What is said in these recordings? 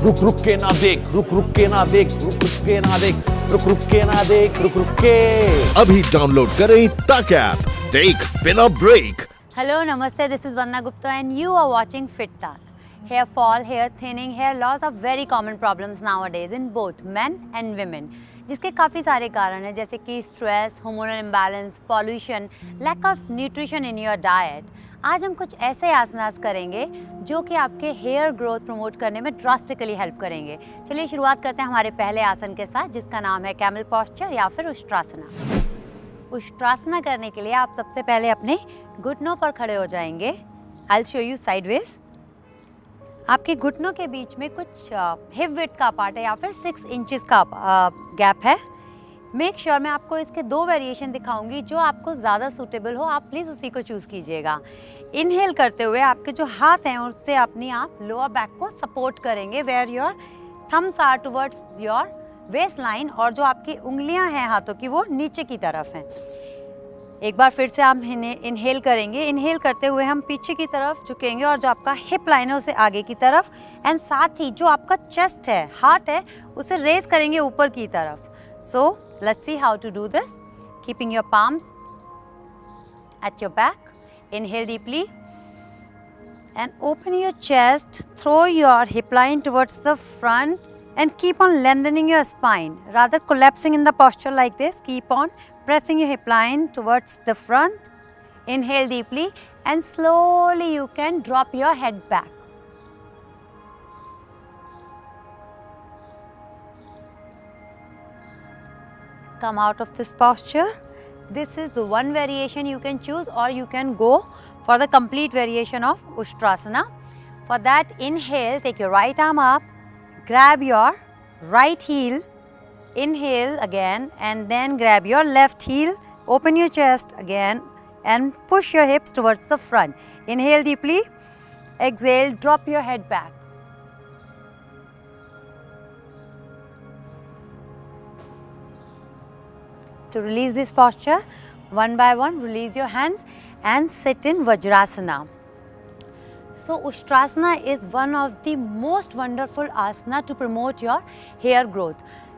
रुक रुक के ना देख, रुक रुक के ना देख, रुक रुक के ना देख, रुक रुक के ना देख, रुक रुक के। अभी डाउनलोड करें तक ऐप, देख बिना break. Hello, Namaste. This is Vanna Gupta and you are watching Fit Talk. Hair fall, hair thinning, hair loss are very common problems nowadays in both men and women. जिसके काफ़ी सारे कारण हैं जैसे कि stress, hormonal imbalance, pollution, lack of nutrition in your diet. आज हम कुछ ऐसे आसनास करेंगे जो कि आपके हेयर ग्रोथ प्रमोट करने में ड्रास्टिकली हेल्प करेंगे। चलिए शुरुआत करते हैं हमारे पहले आसन के साथ जिसका नाम है कैमल पोस्चर या फिर उष्ट्रासना। उष्ट्रासना करने के लिए आप सबसे पहले अपने घुटनों पर खड़े हो जाएंगे। I will show you sideways. आपके घुटनों के बीच में कुछ हिप विड्थ का पार्ट है या फिर 6 इंचेस का गैप है। मेक श्योर मैं आपको इसके 2 वेरिएशन दिखाऊंगी, जो आपको ज़्यादा सूटेबल हो आप प्लीज़ उसी को चूज़ कीजिएगा। इनहेल करते हुए आपके जो हाथ हैं उससे अपनी आप लोअर बैक को सपोर्ट करेंगे where your thumbs are towards your waist line, और जो आपकी उंगलियां हैं हाथों की वो नीचे की तरफ हैं। एक बार फिर से हम इनहेल करेंगे। इनहेल करते हुए हम पीछे की तरफ झुकेंगे और जो आपका हिप लाइन है उसे आगे की तरफ, एंड साथ ही जो आपका चेस्ट है, हार्ट है, उसे रेज करेंगे ऊपर की तरफ। So let's see how to do this. Keeping your palms at your back, inhale deeply and open your chest, throw your hip line towards the front and keep on lengthening your spine rather collapsing in the posture like this. Keep on pressing your hip line towards the front. Inhale deeply and slowly you can drop your head back. Come out of this posture. This is the one variation you can choose, or you can go for the complete variation of Ustrasana. For that, inhale, take your right arm up, grab your right heel, inhale again, and then grab your left heel, open your chest again and push your hips towards the front. Inhale deeply, exhale, drop your head back. To release this posture, one by one, release your hands and sit in Vajrasana. So Ustrasana is one of the most wonderful asana to promote your hair growth.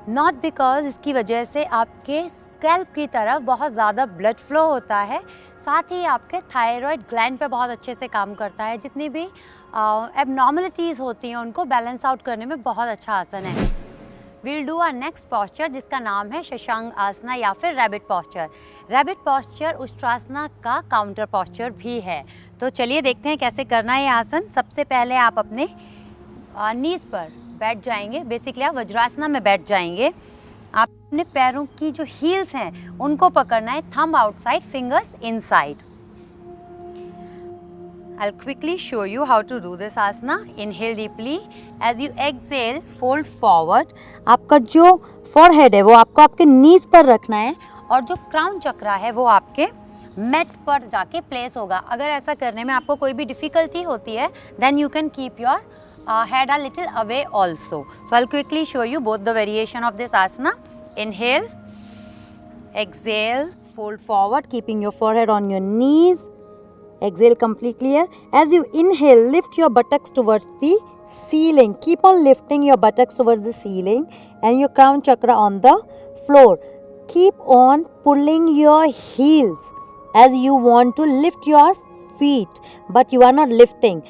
Not because इसकी वजह से आपके scalp की तरफ बहुत ज़्यादा blood flow होता है, साथ ही आपके थायराइड ग्लैंड पे बहुत अच्छे से काम करता है। जितनी भी एबनॉर्मलिटीज़ होती हैं उनको बैलेंस आउट करने में बहुत अच्छा आसन है। We'll do our next posture जिसका नाम है शशांक आसना या फिर रैबिट पोस्चर। रैबिट पोस्चर उष्ट्रासना का काउंटर पोस्चर भी है। तो चलिए देखते हैं कैसे करना है ये आसन। सबसे पहले आप अपने नीज पर बैठ जाएंगे। बेसिकली आप वज्रासना में बैठ जाएंगे। आप अपने पैरों की जो हील्स हैं उनको पकड़ना है, thumb outside, fingers inside. I'll quickly show you how to do this asana. Inhale deeply. As you exhale, fold forward. आपका जो forehead है वो आपको आपके knees पर रखना है और जो crown चक्रा है वो आपके mat पर जाके place होगा। अगर ऐसा करने में आपको कोई भी difficulty होती है, then you can keep your head a little away also. So I'll quickly show you both the variation of this asana. Inhale, exhale, fold forward, keeping your forehead on your knees. Exhale completely here. As you inhale, lift your buttocks towards the ceiling. Keep on lifting your buttocks towards the ceiling and your crown chakra on the floor. Keep on pulling your heels as you want to lift your feet, but you are not lifting.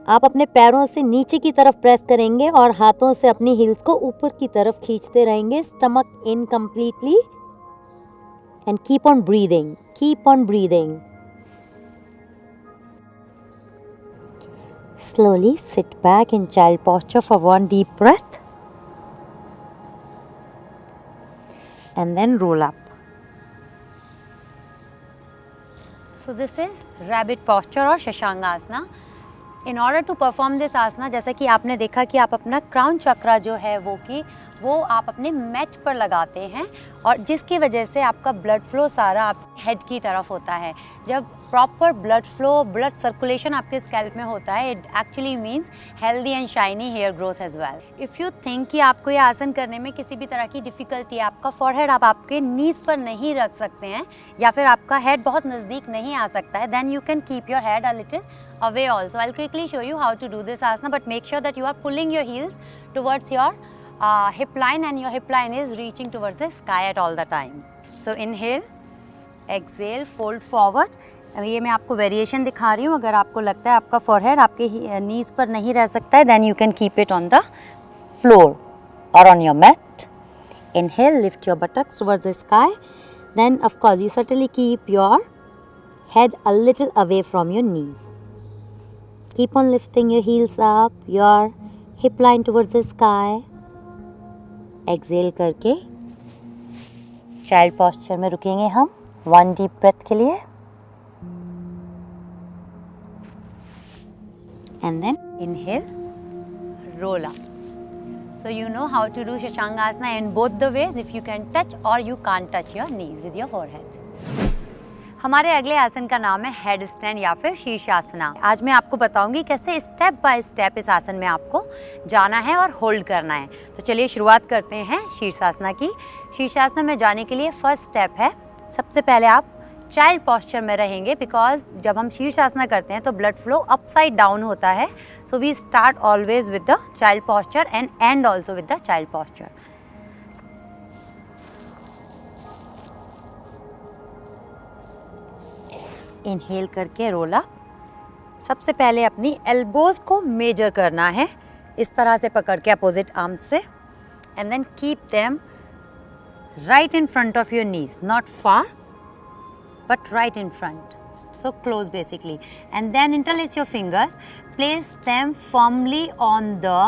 आप अपने पैरों से नीचे की तरफ press करेंगे और हाथों से अपनी हील्स को ऊपर की तरफ खींचते रहेंगे. Stomach in completely and keep on breathing. Keep on breathing. Slowly sit back in child posture for one deep breath and then roll up. So this is rabbit posture or Shashangasana. In order to perform this asana, जैसा कि आपने देखा कि आप अपना crown चक्रा जो है वो आप अपने मैट पर लगाते हैं और जिसकी वजह से आपका ब्लड फ्लो सारा आप हेड की तरफ होता है। जब proper blood flow, blood circulation आपके स्कैल्प में होता है, it actually means healthy and shiny hair growth as well. If you think कि आपको ये आसन करने में किसी भी तरह की डिफ़िकल्टी है, आपका फॉरहेड आप आपके नीज पर नहीं रख सकते हैं या फिर आपका हेड बहुत नज़दीक नहीं आ सकता है, then you can keep your head a little away also. I'll quickly show you how to do this asana, but make sure that you are pulling your heels towards your hip line, and your hip line is reaching towards the sky at all the time. So inhale, exhale, fold forward. ये मैं आपको variation दिखा रही हूँ. अगर आपको लगता है आपका forehead आपके नीज पर नहीं रह सकता है, then you can keep it on the floor or on your mat. Inhale, lift your buttocks towards the sky. Then of course you certainly keep your head a little away from your knees. Keep on lifting your heels up, your hip line towards the sky. Exhale करके child posture में रुकेंगे हम 1 deep breath के लिए. And then inhale, roll up. So you know how to do Shashangasana in both the ways, if you can touch or you can't touch your knees with your forehead. हमारे अगले आसन का नाम है head stand या फिर शीर्षासना. आज मैं आपको बताऊंगी कैसे स्टेप बाय स्टेप इस आसन में आपको जाना है और होल्ड करना है. तो चलिए शुरुआत करते हैं शीर्षासना की. शीर्षासना में जाने के लिए फर्स्ट स्टेप है, सबसे पहले आप चाइल्ड पॉस्चर में रहेंगे, बिकॉज जब हम शीर्षासना करते हैं तो ब्लड फ्लो अपसाइड डाउन होता है. So we start always with the child posture and and also with the child posture. Inhale करके रोल अप. सबसे पहले अपनी एल्बोज को मेजर करना है, इस तरह से पकड़ के अपोजिट आर्म से, and then keep them right in front of your knees, not far but right in front, so close basically. And then interlace your fingers, place them firmly on the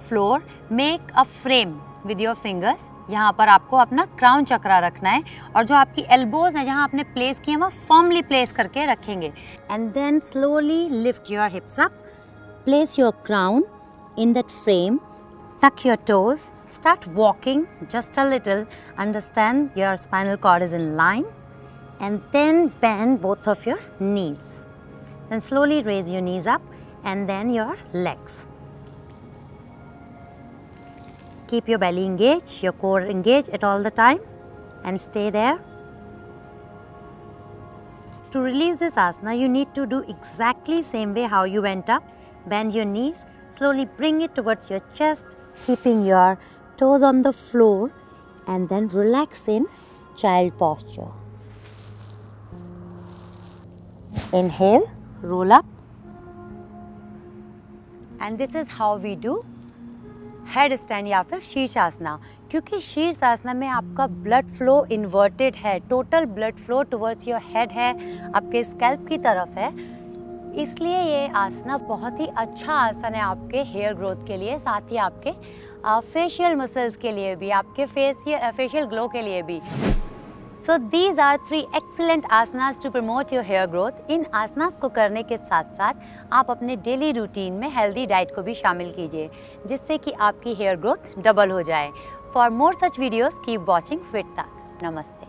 floor, make a frame with your fingers. यहाँ पर आपको अपना crown चक्रा रखना है और जो आपकी elbows है जहाँ आपने प्लेस किए वहाँ फर्मली प्लेस करके रखेंगे. And then slowly lift your hips up, place your crown in that frame, tuck your toes, start walking just a little, understand your spinal cord is in line. And then bend both of your knees. Then slowly raise your knees up and then your legs. Keep your belly engaged, your core engaged at all the time, and stay there. To release this asana, you need to do exactly same way how you went up. Bend your knees, slowly bring it towards your chest, keeping your toes on the floor, and then relax in child posture. Inhale, roll up, and this is how we do head stand या फिर शीर्षासना. क्योंकि शीर्षासना में आपका blood flow inverted है, total blood flow towards your head है, आपके scalp की तरफ है, इसलिए ये आसना बहुत ही अच्छा आसन है आपके हेयर ग्रोथ के लिए, साथ ही आपके फेशियल मसल्स के लिए भी, आपके फेशियल ग्लो के लिए भी. So these are 3 excellent asanas to promote your hair growth. इन आसनास को करने के साथ साथ आप अपने डेली रूटीन में हेल्दी डाइट को भी शामिल कीजिए, जिससे कि आपकी हेयर ग्रोथ डबल हो जाए. For more such videos keep watching fit तक. नमस्ते.